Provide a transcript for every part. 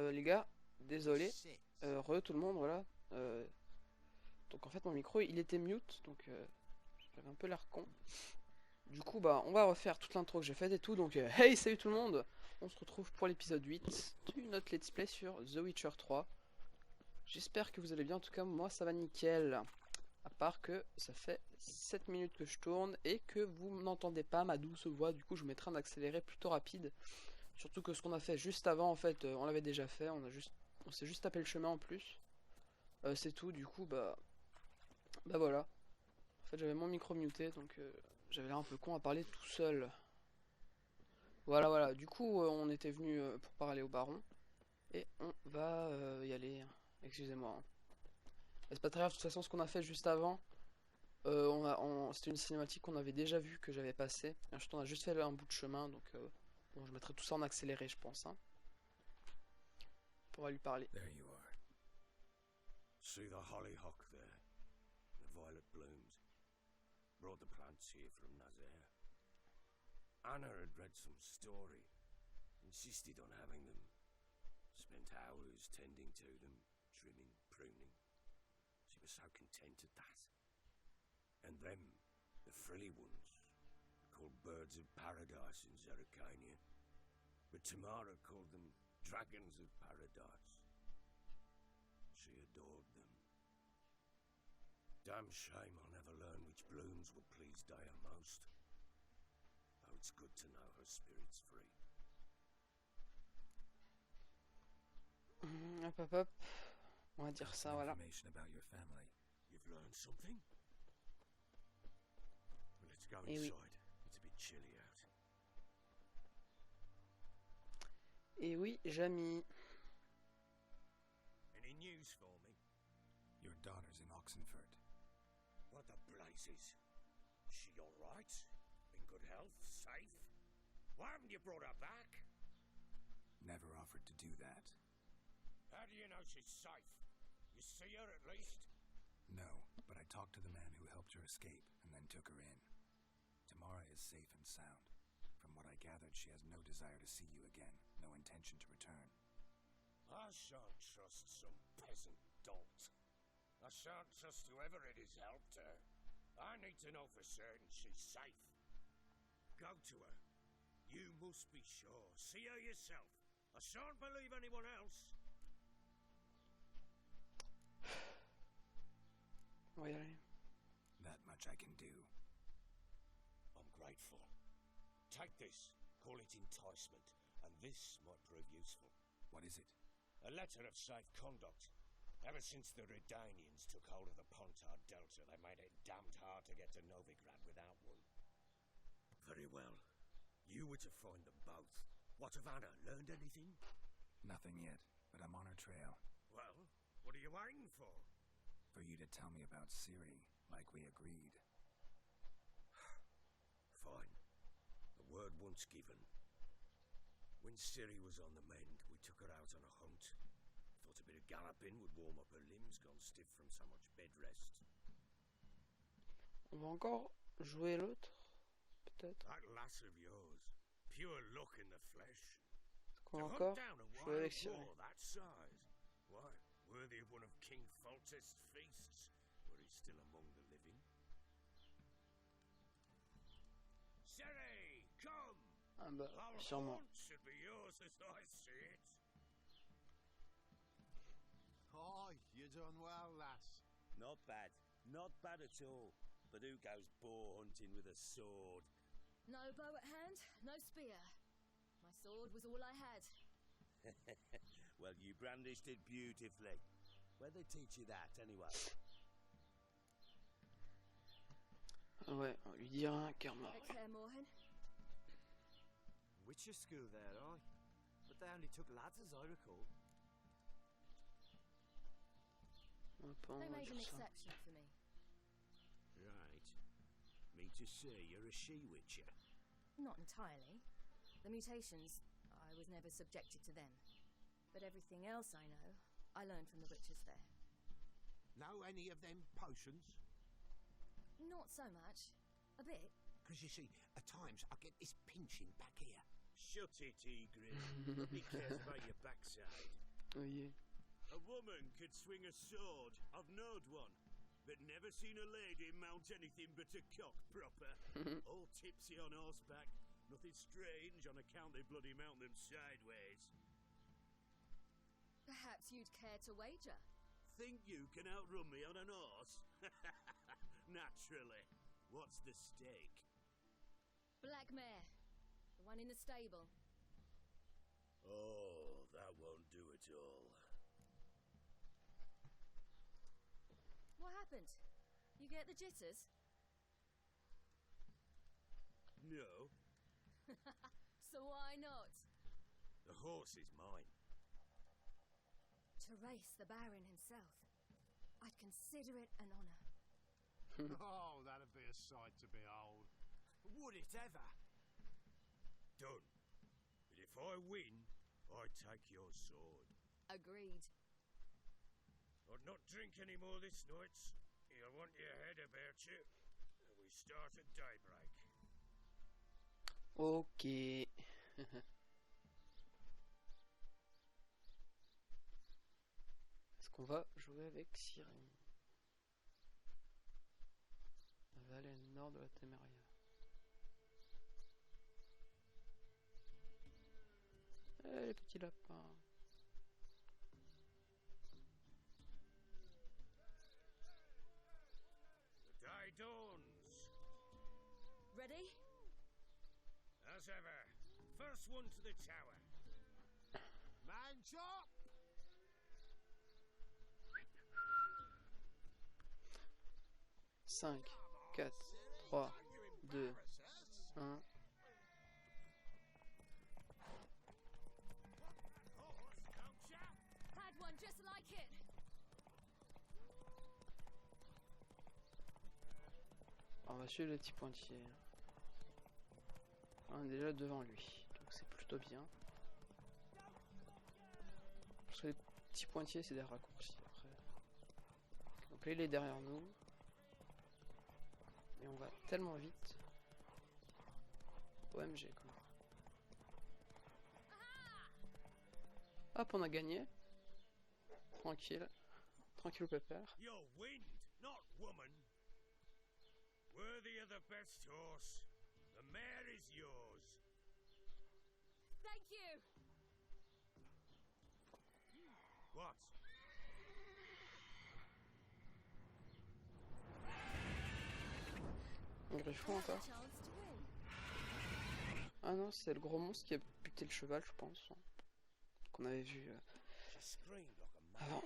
Les gars, désolé, tout le monde, voilà. Donc en fait mon micro il était mute, donc j'avais un peu l'air con. Du coup bah on va refaire toute l'intro que j'ai faite et tout, donc hey salut tout le monde. On se retrouve pour l'épisode 8 de notre let's play sur The Witcher 3. J'espère que vous allez bien, en tout cas moi ça va nickel. À part que ça fait 7 minutes que je tourne et que vous n'entendez pas ma douce voix, du coup je vous mettrai un accéléré plutôt rapide. Surtout que ce qu'on a fait juste avant, en fait, on l'avait déjà fait, on s'est juste tapé le chemin en plus. C'est tout, du coup, bah voilà. En fait, j'avais mon micro muté, donc j'avais l'air un peu con à parler tout seul. Voilà, du coup, on était venu pour parler au baron. Et on va y aller, excusez-moi. Hein. C'est pas très grave, de toute façon, ce qu'on a fait juste avant, c'était une cinématique qu'on avait déjà vue, que j'avais passée. Ensuite, on a juste fait un bout de chemin, donc... bon, je mettrai tout ça en accéléré, je pense. Hein. Pour lui parler. There you are. See the hollyhock there? The violet blooms. Brought the plants here from Nazaire. Anna had read some story. Insisted on having them. Spent hours tending to them, trimming, pruning. She was so content at that. And them, the frilly ones, called birds of paradise in Zerrikania. But Tamara called them dragons of paradise. She adored them. Damn shame I'll never learn which blooms would please Daya most. Though it's good to know her spirit's free. Hop. On va dire ça, voilà. Information about your family. You've learned something? Well, let's go Et inside. oui. It's a bit chilly out. Et oui, Jamie. Any news for me? Your daughter's in Oxenford. What the blazes? She alright? In good health? Safe? Why haven't you brought her back? Never offered to do that. How do you know she's safe? You see her at least? No, but I talked to the man who helped her escape and then took her in. Tamara is safe and sound. From what I gathered, she has no desire to see you again, no intention to return. I shan't trust some peasant dolt. I shan't trust whoever it is helped her. I need to know for certain she's safe. Go to her. You must be sure. See her yourself. I shan't believe anyone else. On va y aller. That much I can do. I'm grateful. Take this, call it enticement, and this might prove useful. What is it? A letter of safe conduct. Ever since the Redanians took hold of the Pontard Delta, they made it damned hard to get to Novigrad without one. Very well. You were to find them both. What of Anna? Learned anything? Nothing yet, but I'm on her trail. Well, what are you waiting for? For you to tell me about Ciri, like we agreed. Fine. The word once given. When Ciri was on the mend, we took her out on a hunt. Thought a bit of galloping would warm up her limbs, gone stiff from so much bed rest. On va encore jouer l'autre, peut-être. That lass of yours, pure luck in the flesh. Qu'on va encore jouer avec Ciri. That size, why, worthy of one of King Foltest's feasts, where he's still among the living. Ciri, come! Ah bah, Our sûrement. haunt should be yours as I see it. Oh, you done well, lass. Not bad. Not bad at all. But who goes boar hunting with a sword? No bow at hand, no spear. My sword was all I had. Well, you brandished it beautifully. Where'd they teach you that, anyway? Ah ouais, on va lui dire un karma. At Claire Moorhen. Witcher school there, aye. But they only took lads as I recall. Hop, on They va made an dire ça. exception for me. me to say you're a she-witcher? Not entirely. The mutations, I was never subjected to them. But everything else I know, I learned from the witches there. Know any of them potions? Not so much. A bit. Because you see, at times I get this pinching back here. Shut it, Egrin. Nobody cares about your backside. Oh yeah. A woman could swing a sword. I've knowed one. But never seen a lady mount anything but a cock proper. All tipsy on horseback. Nothing strange on account they bloody mount them sideways. Perhaps you'd care to wager? Think you can outrun me on an horse? Naturally. What's the stake? Black mare. The one in the stable. Oh, that won't do it all. What happened? You get the jitters? No, So why not? the horse is mine. To race the Baron himself. I'd consider it an honour. Oh, that'd be a sight to behold. Would it ever? Done. But if I win, I take your sword. Agreed. I'd not drink any more this night. You'll want your head about you. We start at daybreak. Ok. Est-ce qu'on va jouer avec Cyril? La vallée nord de la Téméria. Eh, les petits lapins. The day dawns. Ready? As ever, first one to the tower. Man chop! 5, 4, 3, 2, 1. Had one just like it. On va suivre le petit pointier. On est déjà devant lui, donc c'est plutôt bien. Parce que les petits pointiers, c'est des raccourcis après. Donc là, il est derrière nous. Et on va tellement vite. OMG quoi. Hop, on a gagné. Tranquille. Tranquille au pépère. You're wind, not woman. Worthy of the best horse. The mare is yours. Thank you. What? Un griffon encore. Chance to win. Ah non, c'est le gros monstre qui a buté le cheval, je pense. Qu'on avait vu She screamed like a man. avant.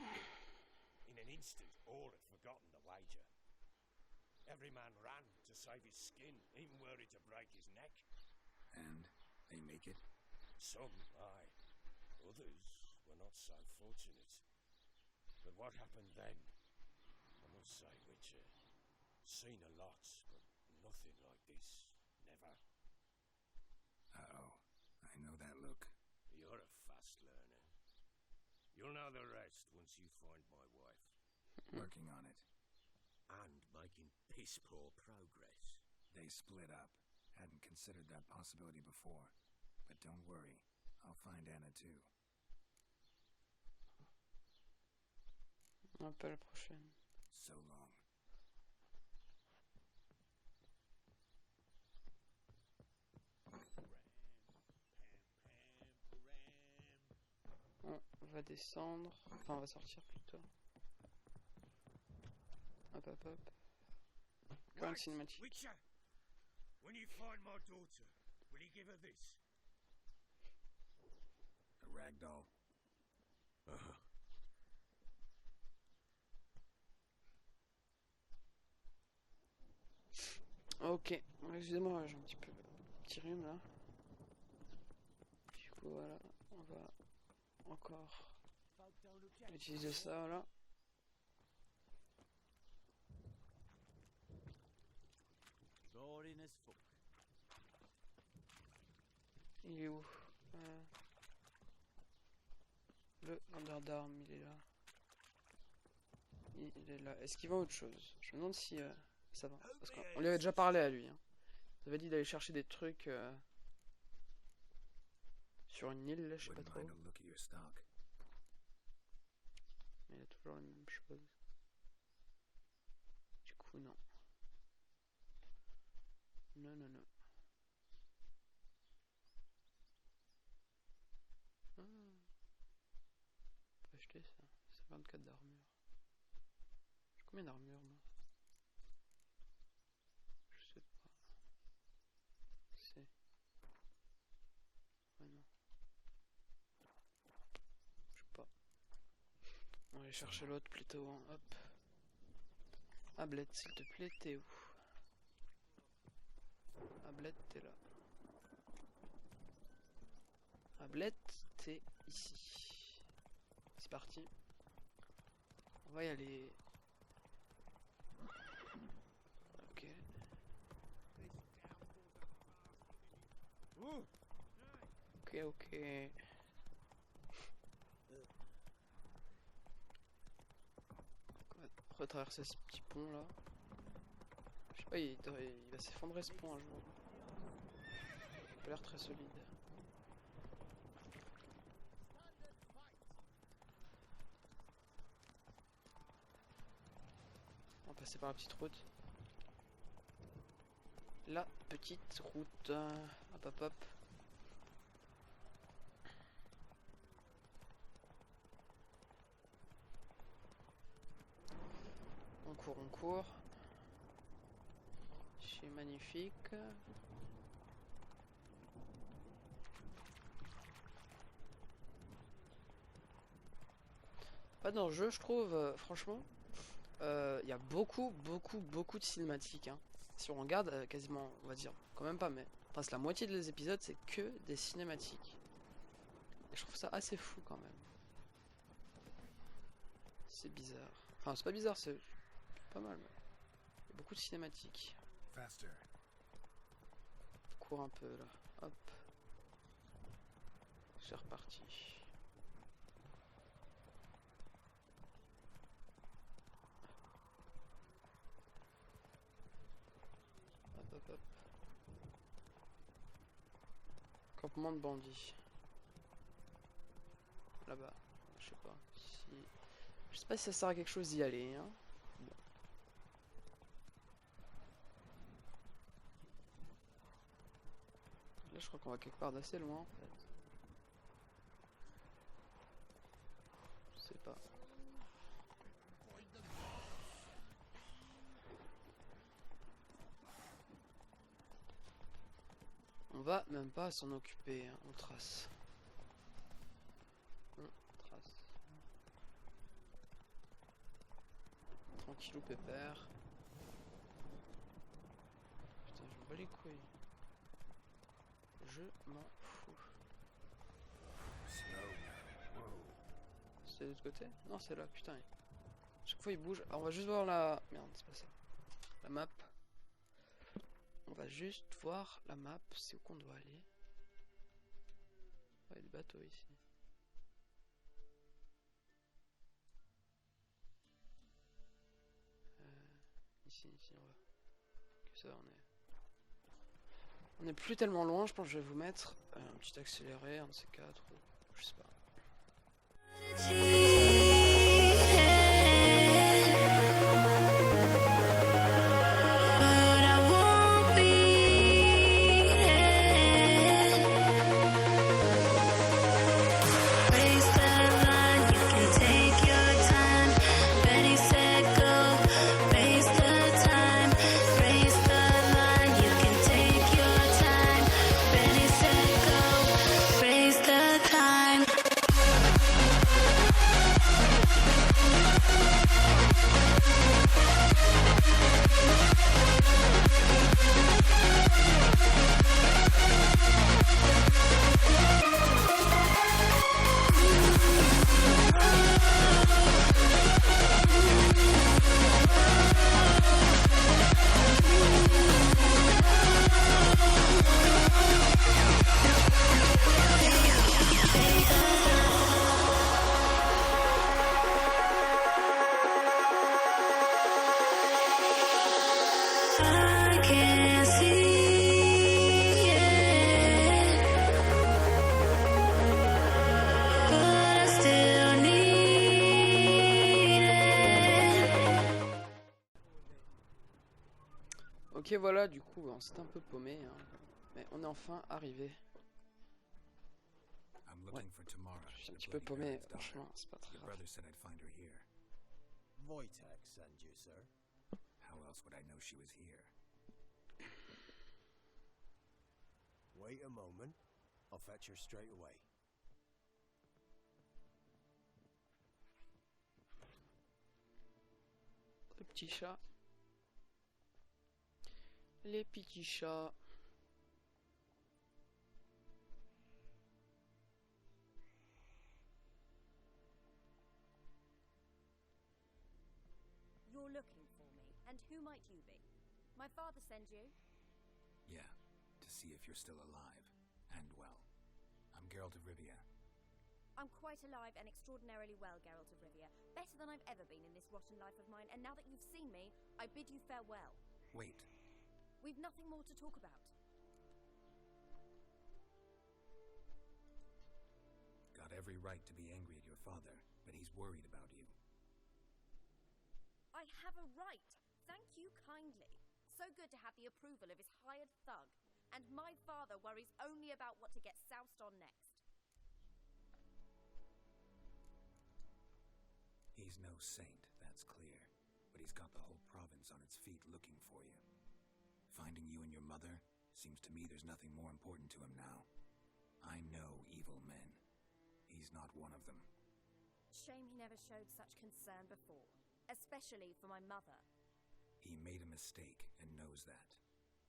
In an instant, all had forgotten the wager. Every man ran to save his skin, even worried to break his neck. And they make it? Some, aye. Others were not so fortunate. But what happened then? I must say, Witcher, seen a lot, but nothing like this. Never. Uh-oh. I know that look. You're a fast learner. You'll know the rest once you find my wife. Working on it. And making piss-poor progress. They split up. Hadn't considered that possibility before. But don't worry. I'll find Anna too. On pas la prochaine. So long. On va descendre. Enfin, on va sortir plutôt. Hop, hop, hop. Current cinématique. Witcher, when you find my daughter, will you give her this? A ragdoll. Uh-huh. Ok, excusez-moi, j'ai un petit rhume là. Du coup, voilà, on va encore utiliser ça là. So boring as fuck. Il est où? Le underdarm, il est là. Il est là. Est-ce qu'il vend autre chose? Je me demande si ça va. Parce qu'on lui avait déjà parlé à lui. Hein. Il avait dit d'aller chercher des trucs sur une île, là, je sais pas trop. Mais il a toujours la même chose. Du coup, non. Non, non, non. Ah. On peut acheter ça. C'est 24 d'armure. J'ai combien d'armure, moi? Je sais pas. C'est... Ouais, non. Je sais pas. On va aller chercher l'autre plutôt. Hein. Hop. Ablette, s'il te plaît, t'es où? Ablette, t'es là. Ablette, t'es ici. C'est parti. On va y aller. Ok. Ok, ok. On va retraverser ce petit pont là. Je sais pas, il va s'effondrer ce pont un jour. Il a pas l'air très solide. On va passer par la petite route. La petite route. Hop hop hop. On court, on court. C'est magnifique. Pas d'enjeu, je trouve, franchement. Il y a beaucoup de cinématiques. Hein. Si on regarde, quasiment, on va dire, quand même pas, mais presque la moitié des épisodes, c'est que des cinématiques. Et je trouve ça assez fou quand même. C'est bizarre. Enfin, c'est pas bizarre, c'est pas mal. Mais... il y a beaucoup de cinématiques. Cours un peu là. Hop. C'est reparti. Hop hop hop. Campement de bandits. Là-bas. Je sais pas si... je sais pas si ça sert à quelque chose d'y aller. Hein. Bon. Là je crois qu'on va quelque part d'assez loin en fait. Je sais pas. On va même pas s'en occuper, hein. On trace. On trace. Tranquillou pépère. Putain, je m'en bats les couilles. Je m'en fous. C'est de l'autre côté? Non, c'est là, putain. Chaque fois il bouge. Alors, on va juste voir la... merde, c'est pas ça. La map. On va juste voir la map, c'est où qu'on doit aller. Il y a des bateaux ici. Ici, on va. Que ça, on est plus tellement loin, je pense que je vais vous mettre un petit accéléré, un de ces quatre, ou je sais pas. Ok, voilà, du coup, on s'est un peu paumé, hein. Mais on est enfin arrivé. Ouais, je suis un petit peu paumé, franchement, c'est pas très grave. Wojtek sent you, sir. How else would I know she was here? Wait a moment. I'll fetch her straight away. Les petits chats. Les petits chats. You're looking for me, and who might you be? My father send you? Yeah, to see if you're still alive and well. I'm Geralt of Rivia. I'm quite alive and extraordinarily well, Geralt of Rivia. Better than I've ever been in this rotten life of mine, and now that you've seen me, I bid you farewell. Wait, We've nothing more to talk about. got every right to be angry at your father, but he's worried about you. I have a right. Thank you kindly. So good to have the approval of his hired thug. And my father worries only about what to get soused on next. He's no saint, that's clear, but he's got the whole province on its feet looking for you. Finding you and your mother, seems to me there's nothing more important to him now. I know evil men. He's not one of them. Shame he never showed such concern before. Especially for my mother. He made a mistake and knows that.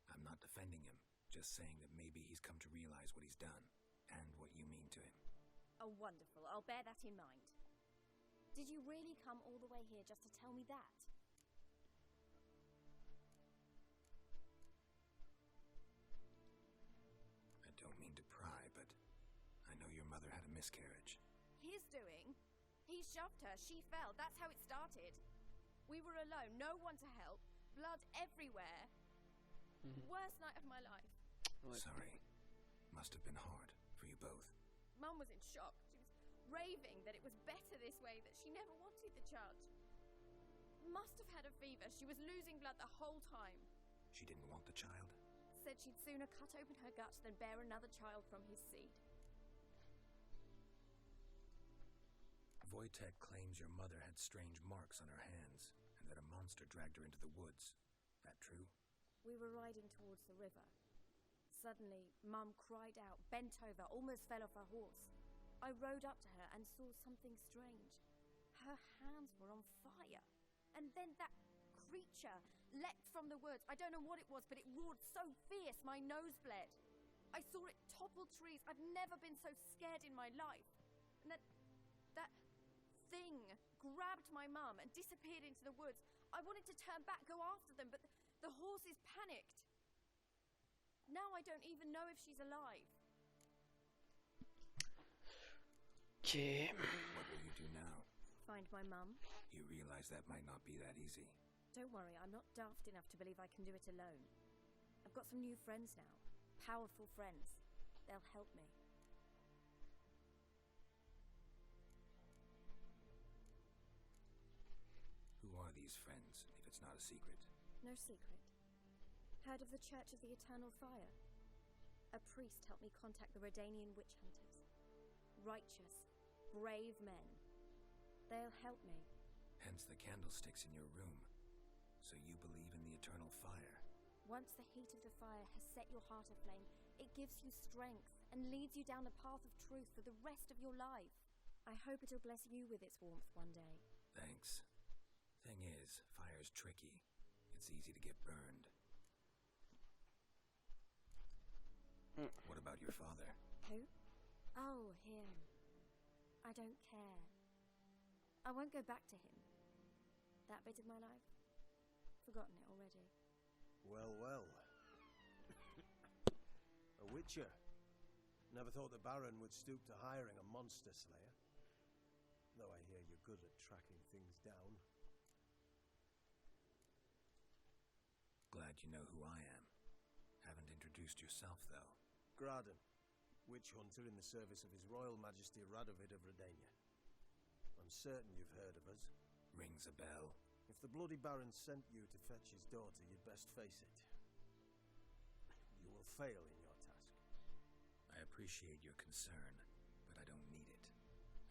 I'm not defending him, just saying that maybe he's come to realize what he's done, and what you mean to him. Oh, wonderful. I'll bear that in mind. Did you really come all the way here just to tell me that? I don't mean to pry, but I know your mother had a miscarriage. His doing? He shoved her. She fell. That's how it started. We were alone. No one to help. Blood everywhere. Worst night of my life. Ouais. Sorry. Must have been hard for you both. Mum was in shock. She was raving that it was better this way, that she never wanted the child. Must have had a fever. She was losing blood the whole time. She didn't want the child? Said she'd sooner cut open her guts than bear another child from his seed. Wojtek claims your mother had strange marks on her hands, and that a monster dragged her into the woods. That true? We were riding towards the river. Suddenly, Mum cried out, bent over, almost fell off her horse. I rode up to her and saw something strange. Her hands were on fire. And then that creature leapt from the woods. I don't know what it was, but it roared so fierce my nose bled. I saw it topple trees. I've never been so scared in my life. And that thing grabbed my mum and disappeared into the woods. I wanted to turn back, go after them, but the horses panicked. Now I don't even know if she's alive. Okay. What will you do now? Find my mum? You realize that might not be that easy. Don't worry, I'm not daft enough to believe I can do it alone. I've got some new friends now. Powerful friends. They'll help me. Who are these friends, if it's not a secret? No secret. Heard of the Church of the Eternal Fire? A priest helped me contact the Redanian witch hunters. Righteous, brave men. They'll help me. Hence the candlesticks in your room. So you believe in the eternal fire? Once the heat of the fire has set your heart aflame, it gives you strength and leads you down the path of truth for the rest of your life. I hope it'll bless you with its warmth one day. Thanks. Thing is, fire's tricky. It's easy to get burned. What about your father? Who? Oh, him. I don't care. I won't go back to him. That bit of my life? Forgotten it already. Well, well. A witcher. Never thought the Baron would stoop to hiring a monster slayer. Though I hear you're good at tracking things down. Glad you know who I am. Haven't introduced yourself, though. Graden, witch hunter in the service of His Royal Majesty Radovid of Redania. I'm certain you've heard of us. Rings a bell. If the bloody Baron sent you to fetch his daughter, you'd best face it. will fail in your task. I appreciate your concern, but I don't need it.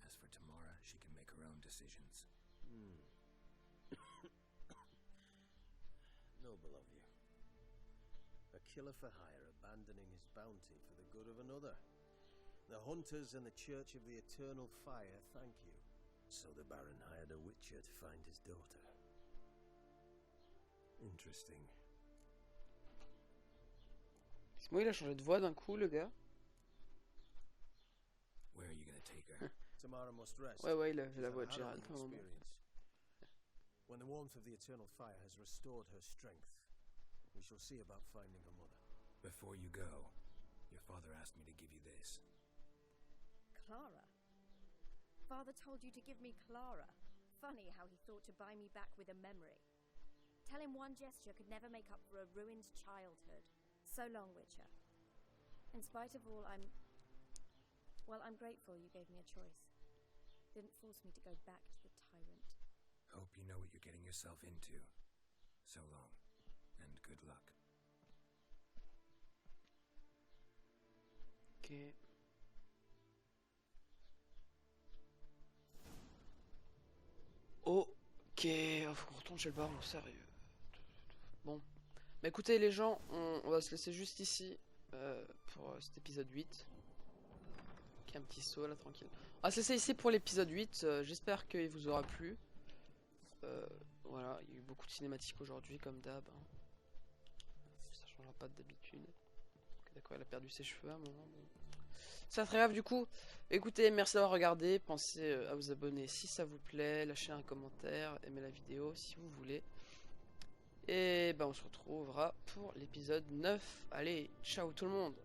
As for Tamara, she can make her own decisions. Noble of you. A killer for hire abandoning his bounty for the good of another. The hunters and the Church of the Eternal Fire thank you. So the Baron hired a witcher to find his daughter. Interesting. Moi, il a changé de voix d'un coup, le gars. Where are you gonna take her? Tamara must rest. Ouais, il a She's la had voix a de Gérald. harrowing experience. When the warmth of the Eternal Fire has restored her strength, we shall see about finding her mother. Before you go, your father asked me to give you this. Clara? Father told you to give me Clara. Funny how he thought to buy me back with a memory. Tell him one gesture could never make up for a ruined childhood. So long, Witcher. In spite of all, I'm grateful you gave me a choice. Didn't force me to go back to the tyrant. Hope you know what you're getting yourself into. So long, and good luck. Ok. Ok, faut qu'on retourne chez le baron, sérieux. Bon. Bah écoutez les gens, on va se laisser juste ici pour cet épisode 8. Ok, un petit saut là, tranquille. On va se laisser ici pour l'épisode 8, j'espère qu'il vous aura plu. Voilà, il y a eu beaucoup de cinématiques aujourd'hui comme d'hab. Hein. Ça changera pas d'habitude. Okay, d'accord, elle a perdu ses cheveux à un moment. Bon. C'est très grave du coup. Écoutez, merci d'avoir regardé. Pensez à vous abonner si ça vous plaît. Lâchez un commentaire. Aimez la vidéo si vous voulez. Et ben on se retrouvera pour l'épisode 9. Allez, ciao tout le monde.